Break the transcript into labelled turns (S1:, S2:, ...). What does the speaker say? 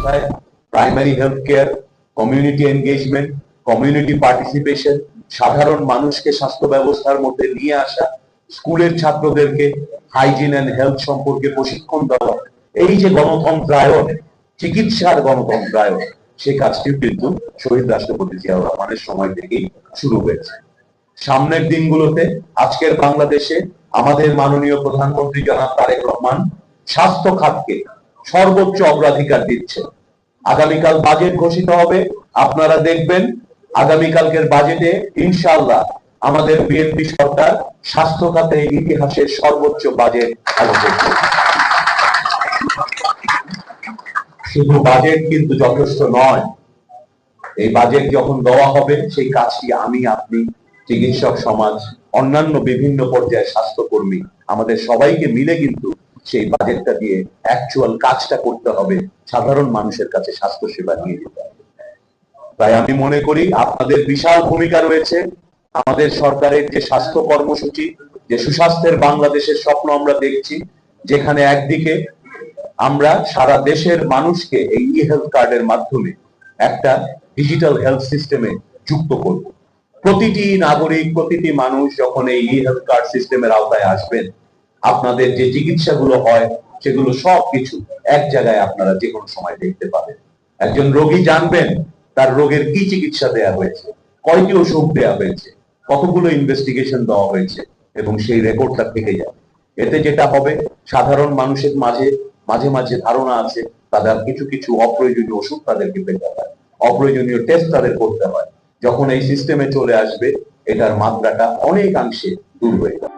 S1: কোথায়? Primary health care, community engagement, community participation, সাধারণ মানুষকে স্বাস্থ্য ব্যবস্থার মধ্যে নিয়ে আসা, স্কুলের ছাত্রদেরকে হাইজিন এন্ড হেলথ সম্পর্কে প্রশিক্ষণ দেওয়া, এই যে গণতন্ত্রায়ন, চিকিৎসার গণতন্ত্রায়ন, সেই কাজটিও কিন্তু শহীদ রাষ্ট্রপতি জিয়াউর রহমানের সময় থেকেই শুরু হয়েছে। সামনের দিনগুলোতে আজকের বাংলাদেশে আমাদের মাননীয় প্রধানমন্ত্রী জনাব তারেক রহমান স্বাস্থ্য খাতকে সর্বোচ্চ অগ্রাধিকার দিচ্ছে। আগামীকাল বাজেট ঘোষিত হবে, আপনারা দেখবেন আগামীকালকের বাজেটে ইনশাআল্লাহ আমাদের বিএনপি সরকার স্বাস্থ্য খাতে ইতিহাসের সর্বোচ্চ বাজেট আলোচনা করবে। শুধু বাজেট কিন্তু যথেষ্ট নয়, এই বাজেট যখন দেওয়া হবে সেই কাজটি আমি, আপনি, চিকিৎসক সমাজ, অন্যান্য বিভিন্ন পর্যায়ের স্বাস্থ্যকর্মী, আমাদের সবাইকে মিলে কিন্তু সেই বাজেটটা দিয়ে অ্যাকচুয়াল কাজটা করতে হবে, সাধারণ মানুষের কাছে স্বাস্থ্য সেবা নিয়ে যেতে হবে। তাই আমি মনে করি আপনাদের বিশাল ভূমিকা রয়েছে। আমাদের সরকারের যে স্বাস্থ্য কর্মসূচি, যে সুস্বাস্থ্যের বাংলাদেশের স্বপ্ন আমরা দেখছি, যেখানে একদিকে আমরা সারা দেশের মানুষকে এই ই হেলথ কার্ডের মাধ্যমে একটা ডিজিটাল হেলথ সিস্টেমে যুক্ত করব। প্রতিটি নাগরিক, প্রতিটি মানুষ যখন এই ই হেলথ কার্ড সিস্টেমের আওতায় আসবেন, আপনাদের যে চিকিৎসাগুলো হয় সেগুলো সবকিছু এক জায়গায় আপনারা যে কোনো সময় দেখতে পাবেন। একজন রোগী জানবেন তার রোগের কি চিকিৎসা দেওয়া হয়েছে, কয়টি ওষুধ দেওয়া হয়েছে, কতগুলো ইনভেস্টিগেশন দেওয়া হয়েছে, এবং সেই রেকর্ডটা থেকে যাবে। এতে যেটা হবে, সাধারণ মানুষের মাঝে মাঝে মাঝে ধারণা আছে তাদের কিছু কিছু অপ্রয়োজনীয় ওষুধ তাদেরকে পেতে হয়, অপ্রয়োজনীয় টেস্ট তাদের করতে হয়। যখন এই সিস্টেমে চলে আসবে, এটার মাত্রাটা অনেকাংশে দূর হয়ে যাবে।